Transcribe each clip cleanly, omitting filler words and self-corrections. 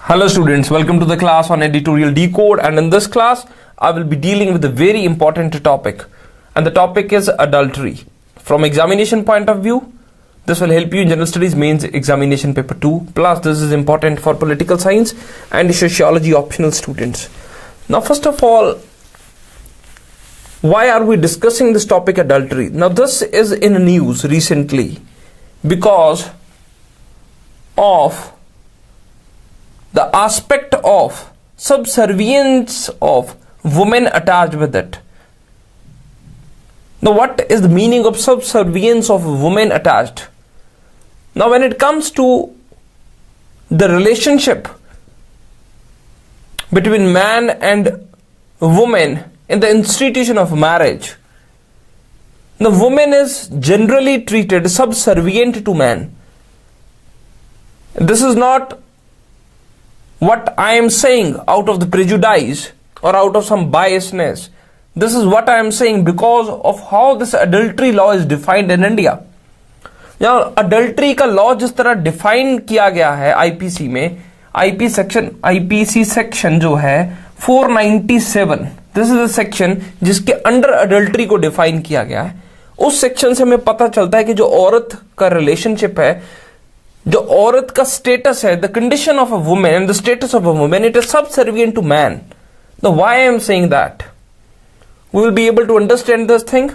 Hello students, welcome to the class on editorial decode, and in this class I will be dealing with a very important topic, and the topic is adultery. From examination point of view, this will help you in general studies mains examination paper 2, plus this is important for political science and sociology optional students. Now first of all, why are we discussing this topic adultery? Now this is in the news recently because of the aspect of subservience of women attached with it. Now what is the meaning of subservience of women attached? Now when it comes to the relationship between man and woman in the institution of marriage, the woman is generally treated subservient to man. This is not what I am saying out of the prejudice or out of some biasness. This is what I am saying because of how this adultery law is defined in India. Now adultery का law जिस तरह define किया गया है IPC में, IPC section जो है 497, this is the section जिसके अंडर adultery को define किया गया है. उस section से हमें पता चलता है कि जो औरत का relationship है, जो औरत का स्टेटस है, the condition of a woman and the status of a woman, it is subservient to man. Now why I am saying that? We will be able to understand this thing,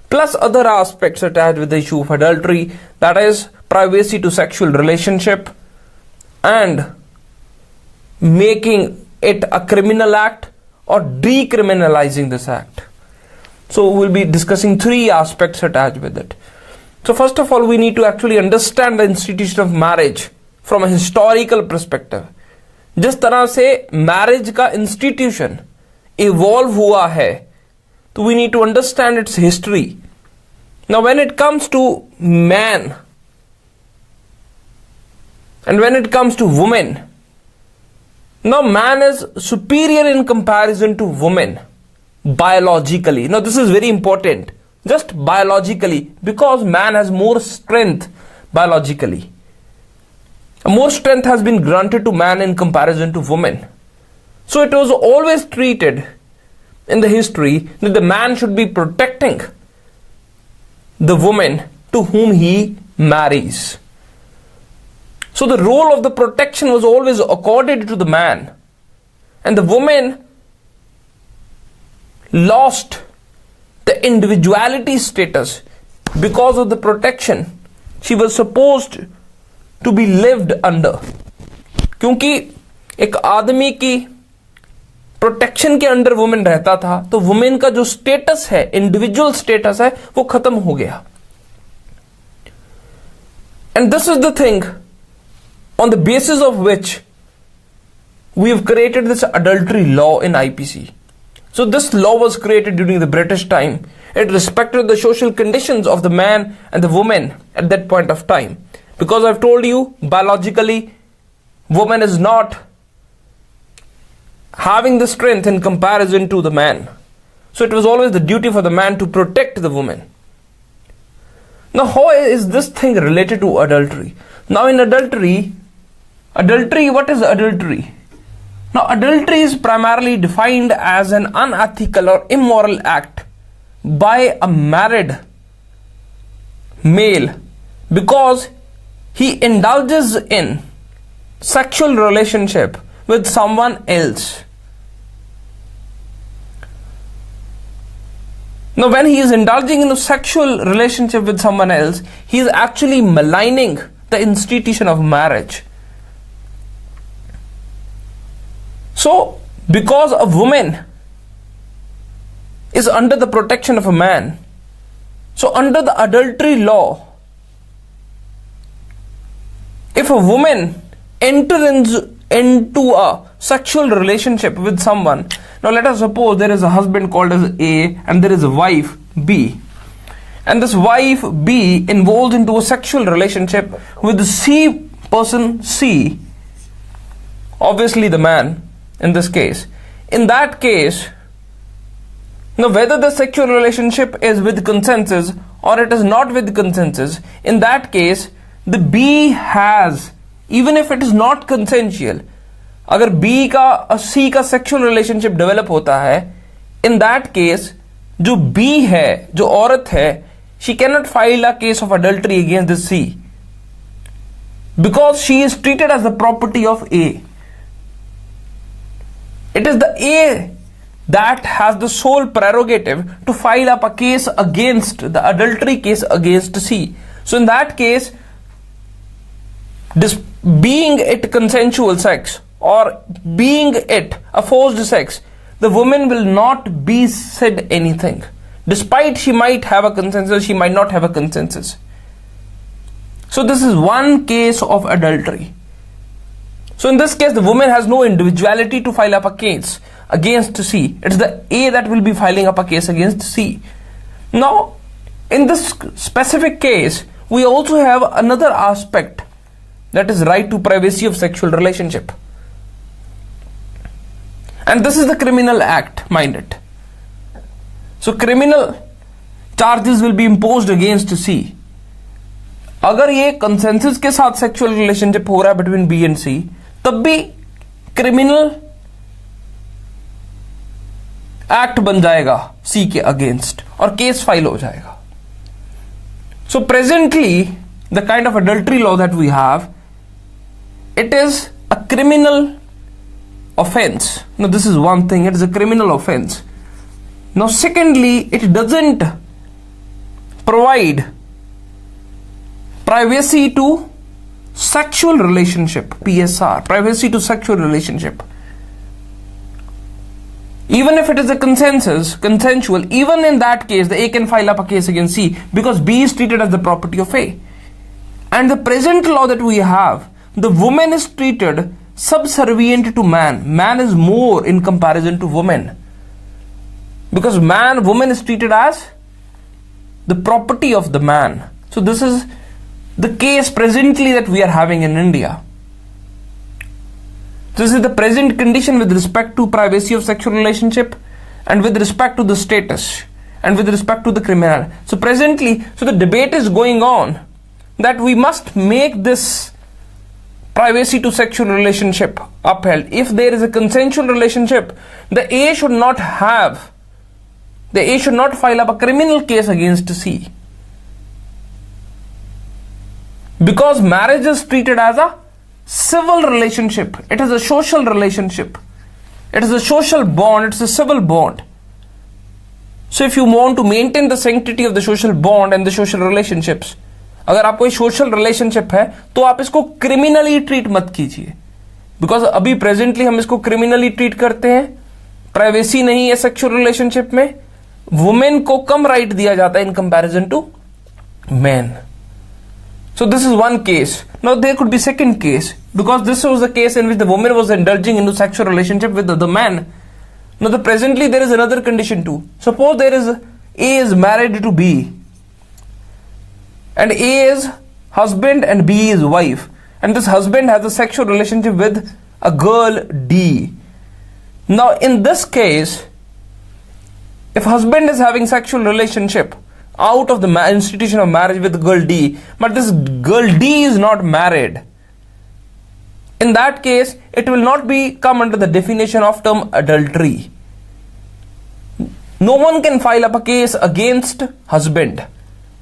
plus other aspects attached with the issue of adultery, that is privacy to sexual relationship and making it a criminal act or decriminalizing this act. So we will be discussing three aspects attached with it. So first of all, we need to actually understand the institution of marriage from a historical perspective. जिस तरह से marriage का institution evolve हुआ है, तो we need to understand its history. Now when it comes to man and when it comes to woman, now man is superior in comparison to woman biologically. Now this is very important. Just biologically, because man has more strength biologically. More strength has been granted to man in comparison to woman. So it was always treated in the history that the man should be protecting the woman to whom he marries. So the role of the protection was always accorded to the man, and the woman lost the individuality status because of the protection she was supposed to be lived under. क्योंकि एक आदमी की protection के under women रहता था, तो women का जो स्टेटस है, इंडिविजुअल स्टेटस है, वो खत्म हो गया. And this is the thing on the basis of which we have created this adultery law in IPC. So this law was created during the British time. It respected the social conditions of the man and the woman at that point of time. Because I've told you, biologically, woman is not having the strength in comparison to the man. So it was always the duty for the man to protect the woman. Now how is this thing related to adultery? Now in adultery, what is adultery? Now adultery is primarily defined as an unethical or immoral act by a married male because he indulges in sexual relationship with someone else. Now when he is indulging in a sexual relationship with someone else, he is actually maligning the institution of marriage. So, because a woman is under the protection of a man, so under the adultery law, if a woman enters into a sexual relationship with someone, now let us suppose there is a husband called as A and there is a wife B, and this wife B involves into a sexual relationship with the person C, obviously the man. In this case, in that case, now whether the sexual relationship is with consensus or it is not with consensus, in that case the B has, even if it is not consensual, अगर B का C का sexual relationship develop होता है, in that case जो B है, जो औरत है, she can not file a case of adultery against this C because she is treated as the property of A. It is the A that has the sole prerogative to file up a case against the adultery case against C. So in that case, being it consensual sex or being it a forced sex, the woman will not be said anything. Despite she might have a consensus, she might not have a consensus. So this is one case of adultery. So in this case, the woman has no individuality to file up a case against C. It's the A that will be filing up a case against C. Now, in this specific case, we also have another aspect, that is right to privacy of sexual relationship. And this is the criminal act, mind it. So criminal charges will be imposed against C. अगर ये consensus के साथ sexual relationship हो रहा है between B and सी, तब भी criminal act बन जाएगा सी के अगेंस्ट और केस फाइल हो जाएगा. So presently the kind of adultery law that we have, it is a criminal offense. Now this is one thing, it is a criminal offense. Now secondly, it doesn't provide privacy to sexual relationship, PSR, privacy to sexual relationship. Even if it is a consensual, even in that case, the A can file up a case against C because B is treated as the property of A. And the present law that we have, the woman is treated subservient to man. Man is more in comparison to woman. Because woman is treated as the property of the man. So this is the case presently that we are having in India. This is the present condition with respect to privacy of sexual relationship and with respect to the status and with respect to the criminal. So presently, the debate is going on that we must make this privacy to sexual relationship upheld. If there is a consensual relationship, the A should not file up a criminal case against C. Because marriage is treated as a civil relationship. It is a social relationship. It is a social bond. It's a civil bond. So if you want to maintain the sanctity of the social bond and the social relationships, अगर आप कोई social relationship है तो आप इसको criminally treat मत कीजिए. Because अभी प्रेजेंटली हम इसको क्रिमिनली ट्रीट करते हैं. प्राइवेसी नहीं है सेक्सुअल रिलेशनशिप में. वुमेन को कम राइट दिया जाता है in comparison to man. So this is one case. Now there could be second case, because this was the case in which the woman was indulging into sexual relationship with the man. Now presently there is another condition too. Suppose there is A is married to B, and A is husband and B is wife, and this husband has a sexual relationship with a girl D. Now in this case, if husband is having sexual relationship out of the institution of marriage with girl D, but this girl D is not married, in that case it will not come under the definition of term adultery. No one can file up a case against husband.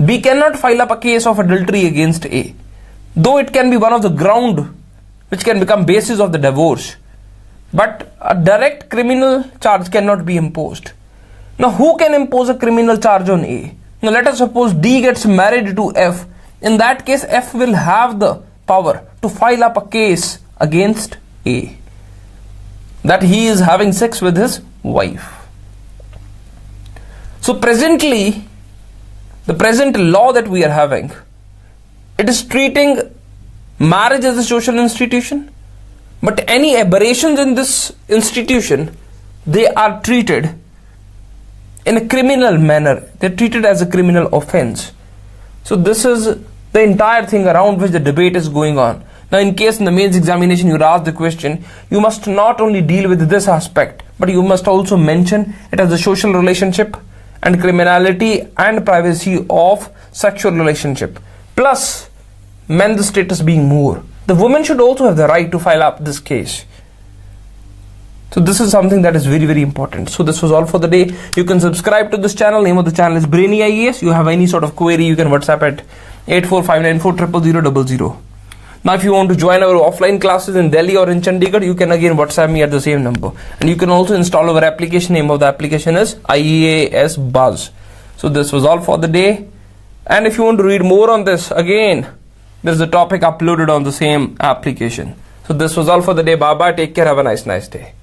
B cannot file up a case of adultery against A, though it can be one of the ground which can become basis of the divorce, but a direct criminal charge cannot be imposed. Now who can impose a criminal charge on A? Now let us suppose D gets married to F. In that case, F will have the power to file up a case against A that he is having sex with his wife. So presently, the present law that we are having, it is treating marriage as a social institution, but any aberrations in this institution, they are treated in a criminal manner. They are treated as a criminal offense. So this is the entire thing around which the debate is going on. Now in case in the mains examination you are asked the question, you must not only deal with this aspect, but you must also mention it as a social relationship and criminality and privacy of sexual relationship, plus men's status being more. The woman should also have the right to file up this case. So this is something that is very, very important. So this was all for the day. You can subscribe to this channel. Name of the channel is Brainy IAS. You have any sort of query, you can WhatsApp at 84594000000. Now if you want to join our offline classes in Delhi or in Chandigarh, you can again WhatsApp me at the same number. And you can also install our application. Name of the application is IAS Buzz. So this was all for the day. And if you want to read more on this, again, there's a topic uploaded on the same application. So this was all for the day. Bye bye. Take care. Have a nice day.